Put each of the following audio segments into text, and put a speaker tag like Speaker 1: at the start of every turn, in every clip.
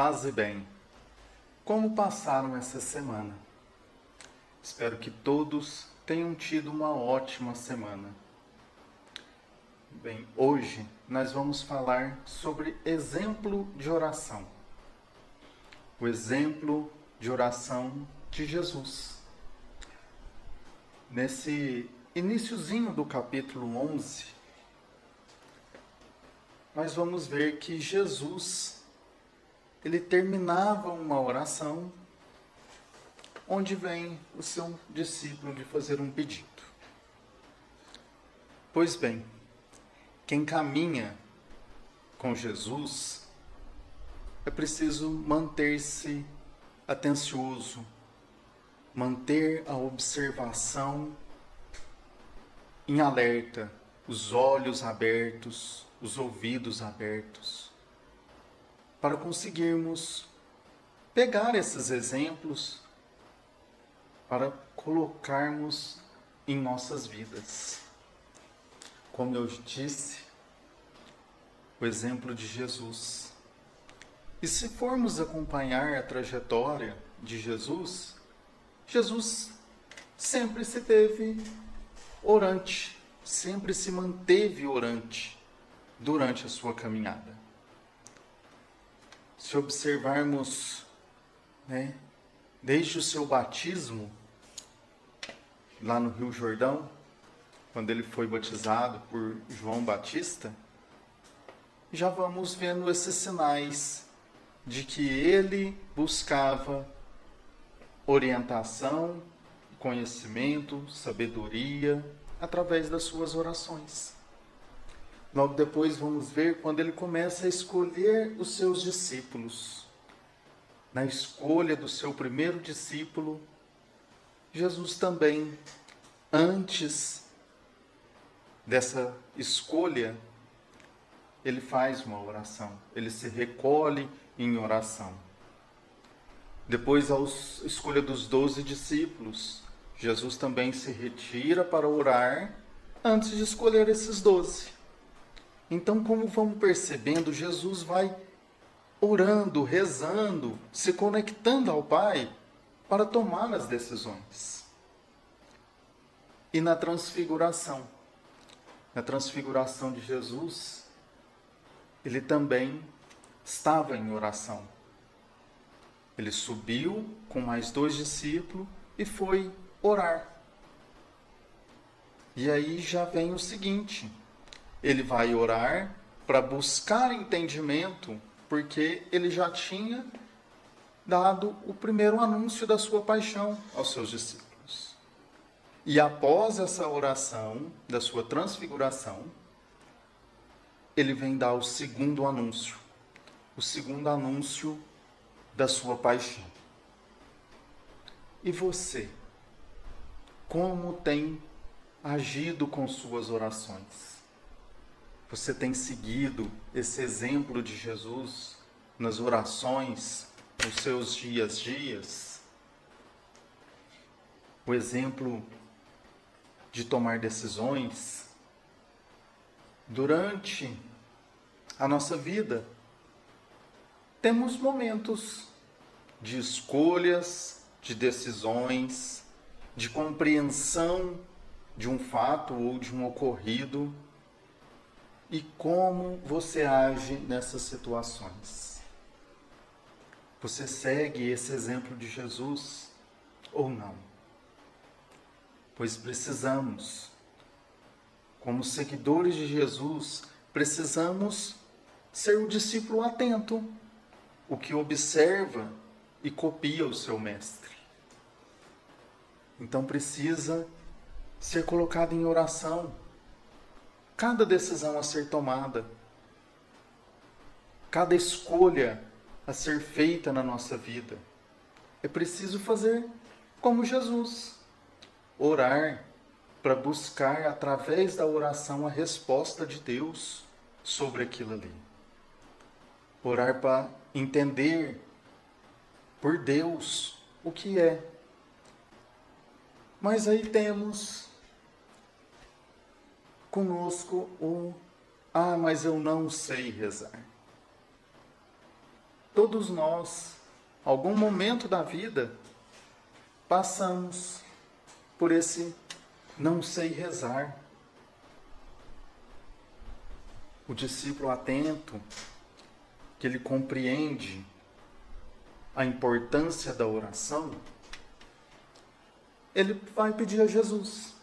Speaker 1: Paz e bem. Como passaram essa semana? Espero que todos tenham tido uma ótima semana. Bem, hoje nós vamos falar sobre exemplo de oração. O exemplo de oração de Jesus. Nesse iniciozinho do capítulo 11, nós vamos ver que Jesus, ele terminava uma oração onde vem o seu discípulo de fazer um pedido. Pois bem, quem caminha com Jesus é preciso manter-se atencioso, manter a observação em alerta, os olhos abertos, os ouvidos abertos, para conseguirmos pegar esses exemplos para colocarmos em nossas vidas. Como eu disse, o exemplo de Jesus. E se formos acompanhar a trajetória de Jesus, Jesus sempre se teve orante, sempre se manteve orante durante a sua caminhada. Se observarmos, desde o seu batismo, lá no Rio Jordão, quando ele foi batizado por João Batista, já vamos vendo esses sinais de que ele buscava orientação, conhecimento, sabedoria, através das suas orações. Logo depois vamos ver quando ele começa a escolher os seus discípulos. Na escolha do seu primeiro discípulo, Jesus também, antes dessa escolha, ele faz uma oração, ele se recolhe em oração. Depois, à escolha dos 12 discípulos, Jesus também se retira para orar antes de escolher esses 12. Então, como vamos percebendo, Jesus vai orando, rezando, se conectando ao Pai para tomar as decisões. E na transfiguração de Jesus, ele também estava em oração. Ele subiu com mais 2 discípulos e foi orar. E aí já vem o seguinte: ele vai orar para buscar entendimento, porque ele já tinha dado o primeiro anúncio da sua paixão aos seus discípulos. E após essa oração da sua transfiguração, ele vem dar o segundo anúncio da sua paixão. E você, como tem agido com suas orações? Você tem seguido esse exemplo de Jesus nas orações, nos seus dias? O exemplo de tomar decisões durante a nossa vida. Temos momentos de escolhas, de decisões, de compreensão de um fato ou de um ocorrido. E como você age nessas situações? Você segue esse exemplo de Jesus ou não? Pois precisamos, como seguidores de Jesus, precisamos ser o discípulo atento, o que observa e copia o seu mestre. Então precisa ser colocado em oração cada decisão a ser tomada, cada escolha a ser feita na nossa vida. É preciso fazer como Jesus, orar para buscar através da oração a resposta de Deus sobre aquilo ali. Orar para entender por Deus o que é. Mas aí temos conosco mas eu não sei rezar. todos nós, algum momento da vida, passamos por esse não sei rezar. O discípulo atento, que ele compreende a importância da oração, ele vai pedir a Jesus.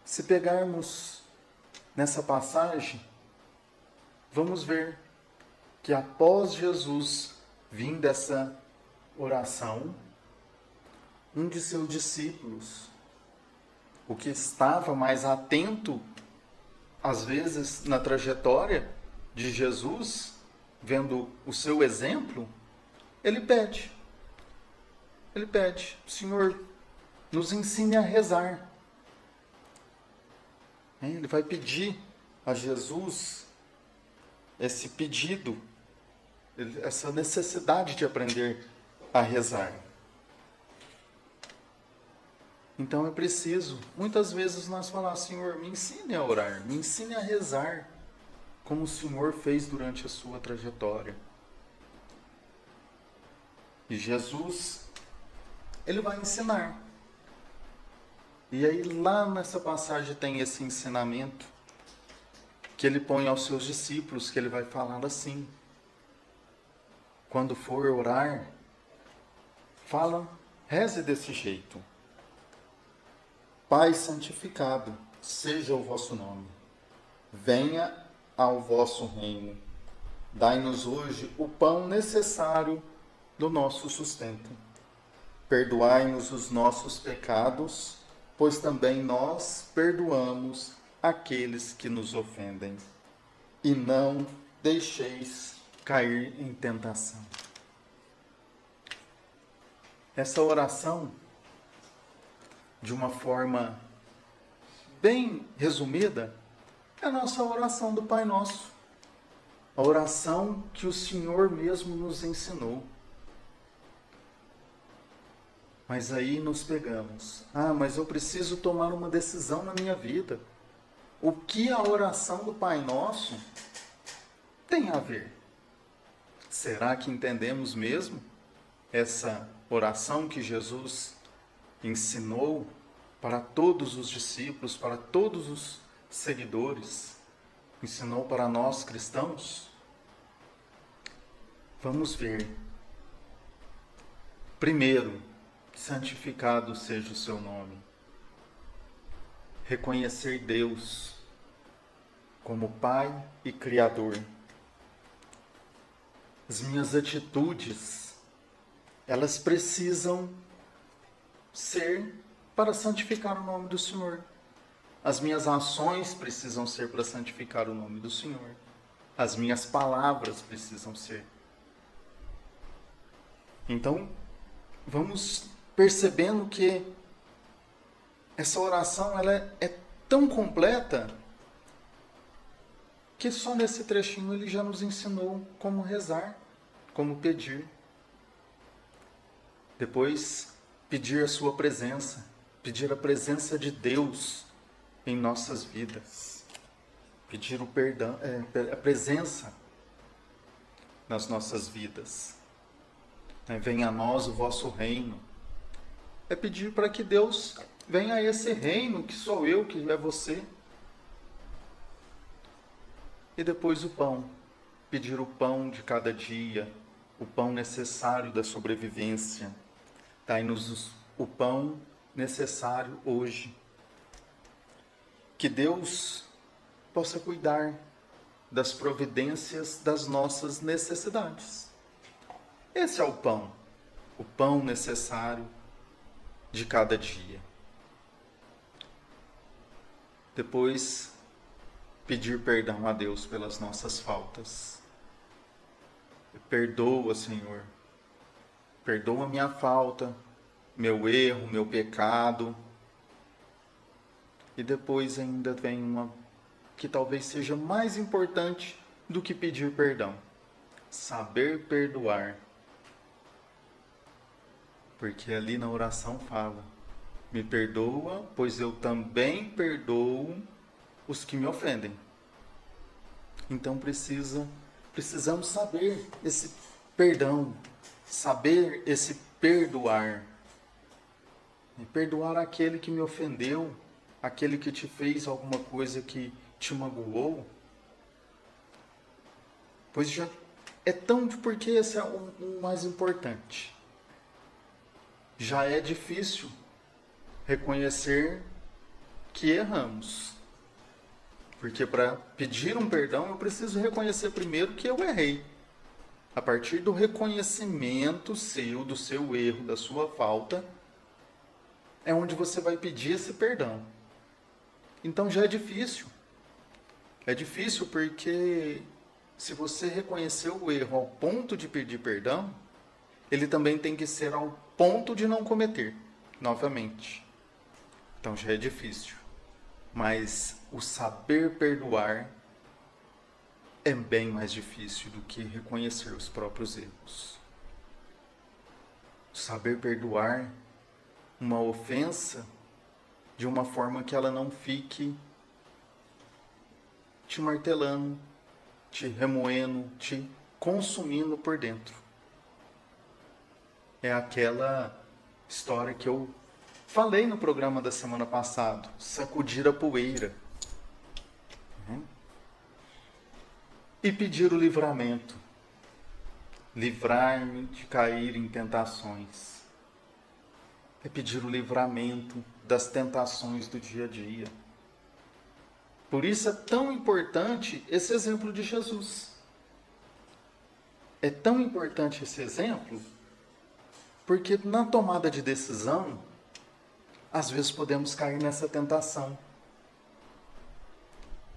Speaker 1: Se pegarmos nessa passagem, vamos ver que após Jesus vir dessa oração, um de seus discípulos, o que estava mais atento, às vezes, na trajetória de Jesus, vendo o seu exemplo, ele pede, Senhor, nos ensine a rezar. Ele vai pedir a Jesus esse pedido, essa necessidade de aprender a rezar. Então é preciso, muitas vezes, nós falar, Senhor, me ensine a orar, me ensine a rezar, como o Senhor fez durante a sua trajetória. E Jesus, ele vai ensinar. E aí lá nessa passagem tem esse ensinamento que ele põe aos seus discípulos, que ele vai falar assim: quando for orar, reze desse jeito. Pai santificado seja o vosso nome. Venha ao vosso reino. Dai-nos hoje o pão necessário do nosso sustento. Perdoai-nos os nossos pecados, pois também nós perdoamos aqueles que nos ofendem. E não deixeis cair em tentação. Essa oração, de uma forma bem resumida, é a nossa oração do Pai Nosso. A oração que o Senhor mesmo nos ensinou. Mas aí nos pegamos. Mas eu preciso tomar uma decisão na minha vida. O que a oração do Pai Nosso tem a ver? Será que entendemos mesmo essa oração que Jesus ensinou para todos os discípulos, para todos os seguidores, ensinou para nós cristãos? Vamos ver. Primeiro, santificado seja o seu nome. Reconhecer Deus como Pai e Criador. As minhas atitudes, elas precisam ser para santificar o nome do Senhor. As minhas ações precisam ser para santificar o nome do Senhor. As minhas palavras precisam ser. Então, vamos percebendo que essa oração ela é tão completa que só nesse trechinho ele já nos ensinou como rezar, como pedir. Depois, pedir a sua presença, pedir a presença de Deus em nossas vidas, pedir o perdão, a presença nas nossas vidas. Venha a nós o vosso reino. É pedir para que Deus venha a esse reino que sou eu, que é você. E depois o pão, pedir o pão de cada dia, o pão necessário da sobrevivência. Dai-nos o pão necessário hoje. Que Deus possa cuidar das providências das nossas necessidades. Esse é o pão necessário de cada dia. Depois, pedir perdão a Deus pelas nossas faltas. Perdoa, Senhor. Perdoa minha falta, meu erro, meu pecado. E depois ainda vem uma que talvez seja mais importante do que pedir perdão. Saber perdoar. Porque ali na oração fala: me perdoa, pois eu também perdoo os que me ofendem. Então precisa precisamos saber esse perdão, saber esse perdoar. E perdoar aquele que me ofendeu, aquele que te fez alguma coisa que te magoou. Pois já é tão... Porque esse é o mais importante. Já é difícil reconhecer que erramos. Porque para pedir um perdão, eu preciso reconhecer primeiro que eu errei. A partir do reconhecimento seu, do seu erro, da sua falta, é onde você vai pedir esse perdão. Então já é difícil. É difícil porque se você reconheceu o erro ao ponto de pedir perdão, ele também tem que ser ao ponto de não cometer novamente. Então já é difícil. Mas o saber perdoar é bem mais difícil do que reconhecer os próprios erros. Saber perdoar uma ofensa de uma forma que ela não fique te martelando, te remoendo, te consumindo por dentro. É aquela história que eu falei no programa da semana passada, sacudir a poeira. E pedir o livramento. Livrar-me de cair em tentações. É pedir o livramento das tentações do dia a dia. Por isso é tão importante esse exemplo de Jesus. É tão importante esse exemplo, porque na tomada de decisão, às vezes podemos cair nessa tentação.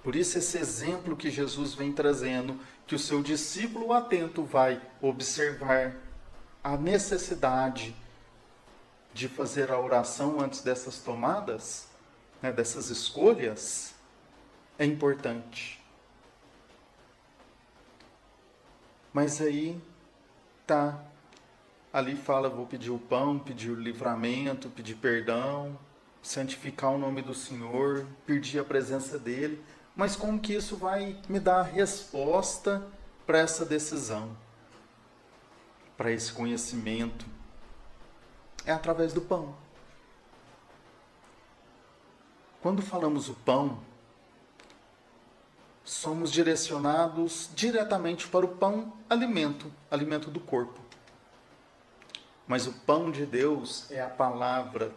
Speaker 1: Por isso esse exemplo que Jesus vem trazendo, que o seu discípulo atento vai observar a necessidade de fazer a oração antes dessas tomadas, dessas escolhas, é importante. Mas aí ali fala, vou pedir o pão, pedir o livramento, pedir perdão, santificar o nome do Senhor, pedir a presença dele. Mas como que isso vai me dar a resposta para essa decisão, para esse conhecimento? É através do pão. Quando falamos o pão, somos direcionados diretamente para o pão, alimento do corpo. Mas o pão de Deus é a palavra,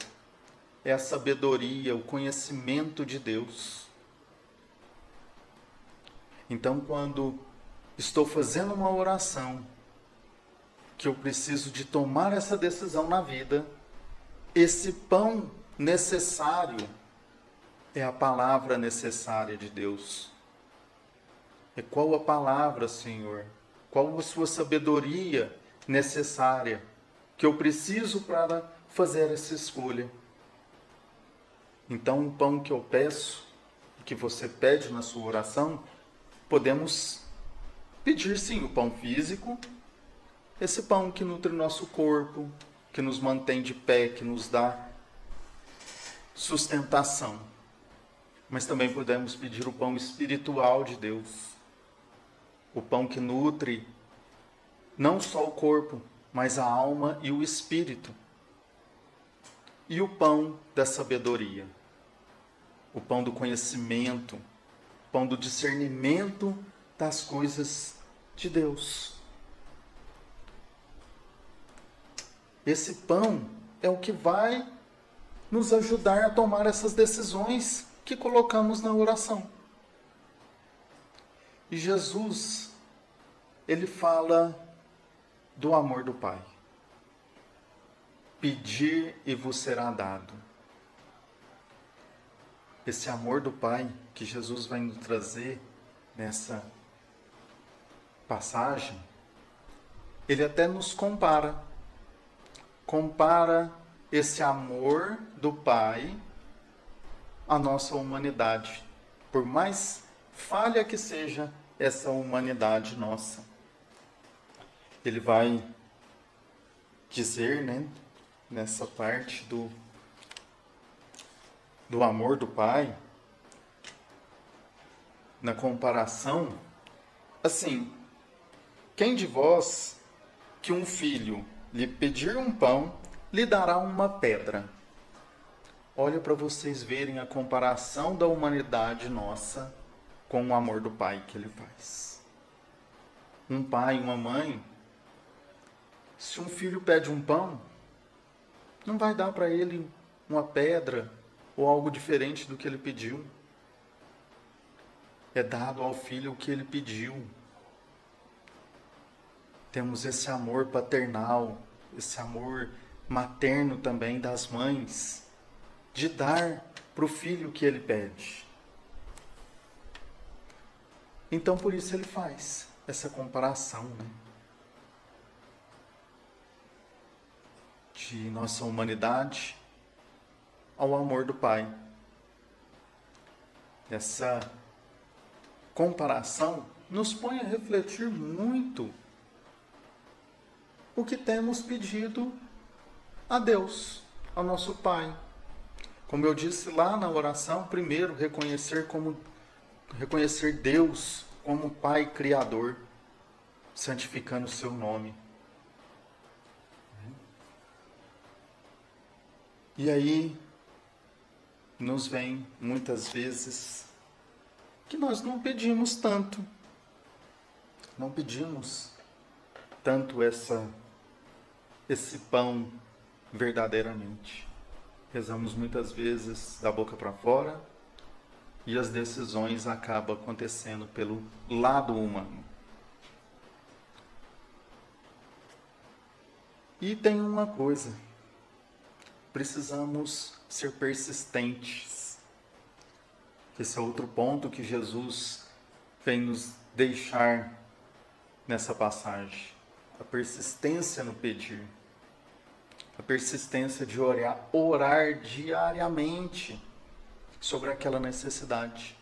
Speaker 1: é a sabedoria, o conhecimento de Deus. Então, quando estou fazendo uma oração, que eu preciso de tomar essa decisão na vida, esse pão necessário é a palavra necessária de Deus. É qual a palavra, Senhor? Qual a sua sabedoria necessária que eu preciso para fazer essa escolha? Então, o pão que eu peço, que você pede na sua oração, podemos pedir sim o pão físico, esse pão que nutre o nosso corpo, que nos mantém de pé, que nos dá sustentação. Mas também podemos pedir o pão espiritual de Deus, o pão que nutre não só o corpo, mas a alma e o espírito. E o pão da sabedoria, o pão do conhecimento, o pão do discernimento das coisas de Deus. Esse pão é o que vai nos ajudar a tomar essas decisões que colocamos na oração. E Jesus, ele fala do amor do Pai. Pedir e vos será dado. Esse amor do Pai que Jesus vai nos trazer nessa passagem, ele até nos compara esse amor do Pai à nossa humanidade. Por mais falha que seja essa humanidade nossa. Ele vai dizer, nessa parte do amor do Pai, na comparação, assim, Quem de vós que um filho lhe pedir um pão, lhe dará uma pedra? Olha para vocês verem a comparação da humanidade nossa com o amor do Pai que Ele faz. Um pai, uma mãe, se um filho pede um pão, não vai dar para ele uma pedra ou algo diferente do que ele pediu. É dado ao filho o que ele pediu. Temos esse amor paternal, esse amor materno também das mães, de dar para o filho o que ele pede. Então, por isso ele faz essa comparação, né? De nossa humanidade ao amor do Pai. Essa comparação nos põe a refletir muito o que temos pedido a Deus, ao nosso Pai. Como eu disse lá na oração, primeiro reconhecer Deus como Pai Criador, santificando o seu nome. E aí nos vem muitas vezes que nós não pedimos tanto. Não pedimos tanto esse pão verdadeiramente. Rezamos muitas vezes da boca para fora e as decisões acabam acontecendo pelo lado humano. E tem uma coisa, precisamos ser persistentes. Esse é outro ponto que Jesus vem nos deixar nessa passagem. A persistência no pedir. A persistência de orar diariamente sobre aquela necessidade.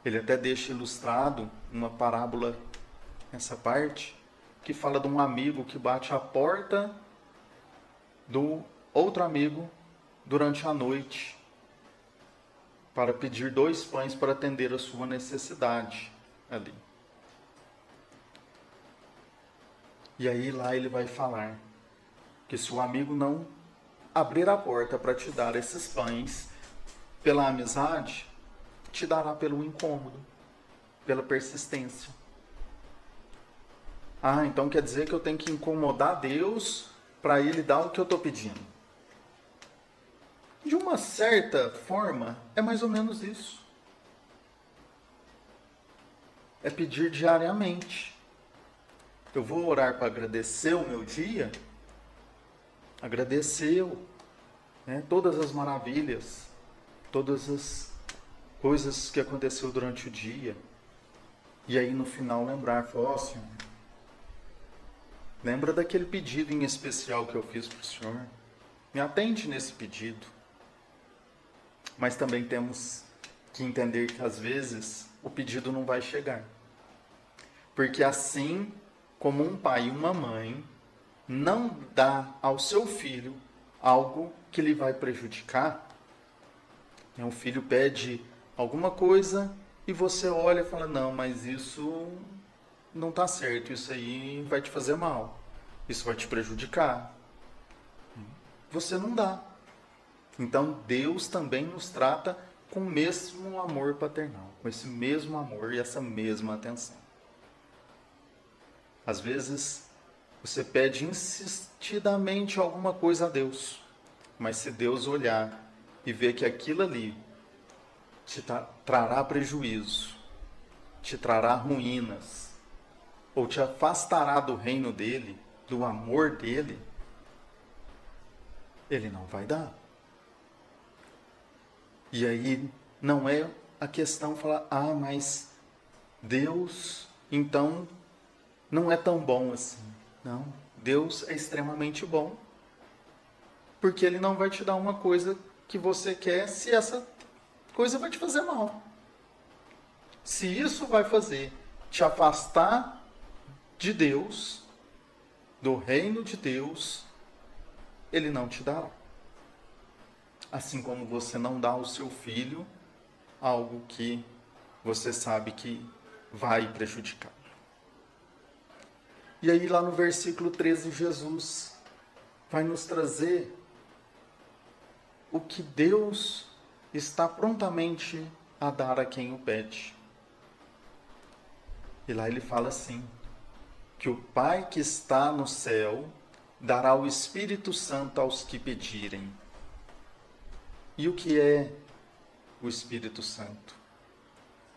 Speaker 1: Ele até deixa ilustrado uma parábola nessa parte, que fala de um amigo que bate à porta do outro amigo durante a noite para pedir 2 pães para atender a sua necessidade ali. E aí lá ele vai falar que se o amigo não abrir a porta para te dar esses pães, pela amizade, te dará pelo incômodo, pela persistência. Ah, então quer dizer que eu tenho que incomodar Deus para Ele dar o que eu estou pedindo. De uma certa forma, é mais ou menos isso. É pedir diariamente. Eu vou orar para agradecer o meu dia, agradeceu, né, todas as maravilhas, todas as coisas que aconteceu durante o dia. E aí no final lembrar, ó Senhor, lembra daquele pedido em especial que eu fiz para o Senhor. Me atende nesse pedido. Mas também temos que entender que às vezes o pedido não vai chegar. Porque assim como um pai e uma mãe não dá ao seu filho algo que lhe vai prejudicar, o filho pede alguma coisa e você olha e fala, não, mas isso não está certo, isso aí vai te fazer mal, isso vai te prejudicar. Você não dá. Então Deus também nos trata com o mesmo amor paternal, com esse mesmo amor e essa mesma atenção. Às vezes você pede insistidamente alguma coisa a Deus, mas se Deus olhar e ver que aquilo ali te trará prejuízo, te trará ruínas, ou te afastará do reino dele, do amor dele, ele não vai dar. E aí não é a questão falar, mas Deus então não é tão bom assim. Não, Deus é extremamente bom, porque Ele não vai te dar uma coisa que você quer se essa coisa vai te fazer mal. Se isso vai fazer te afastar de Deus, do reino de Deus, Ele não te dará. Assim como você não dá ao seu filho algo que você sabe que vai prejudicar. E aí lá no versículo 13, Jesus vai nos trazer o que Deus está prontamente a dar a quem o pede. E lá ele fala assim, que o Pai que está no céu dará o Espírito Santo aos que pedirem. E o que é o Espírito Santo?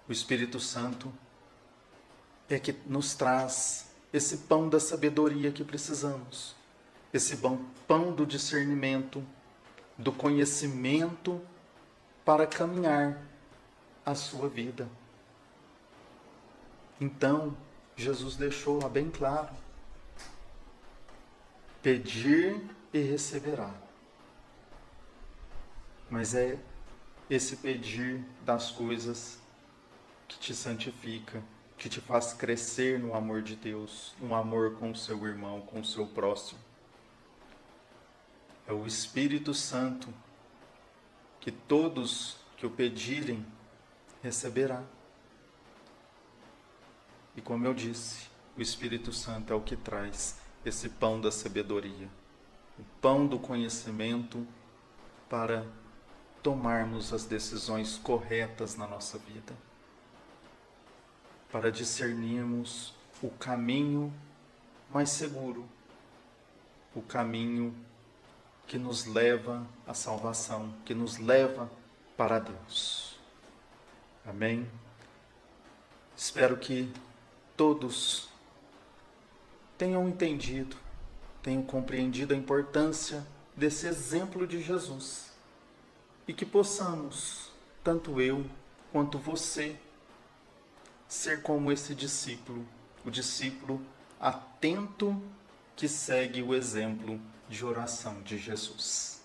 Speaker 1: O Espírito Santo é que nos traz esse pão da sabedoria que precisamos, esse pão do discernimento, do conhecimento para caminhar a sua vida. Então, Jesus deixou lá bem claro: pedir e receberá. Mas é esse pedir das coisas que te santifica, que te faz crescer no amor de Deus, no amor com o seu irmão, com o seu próximo. É o Espírito Santo que todos que o pedirem receberá. E como eu disse, o Espírito Santo é o que traz esse pão da sabedoria, o pão do conhecimento para tomarmos as decisões corretas na nossa vida, para discernirmos o caminho mais seguro, o caminho que nos leva à salvação, que nos leva para Deus. Amém? Espero que todos tenham entendido, tenham compreendido a importância desse exemplo de Jesus e que possamos, tanto eu quanto você, ser como esse discípulo, o discípulo atento que segue o exemplo de oração de Jesus.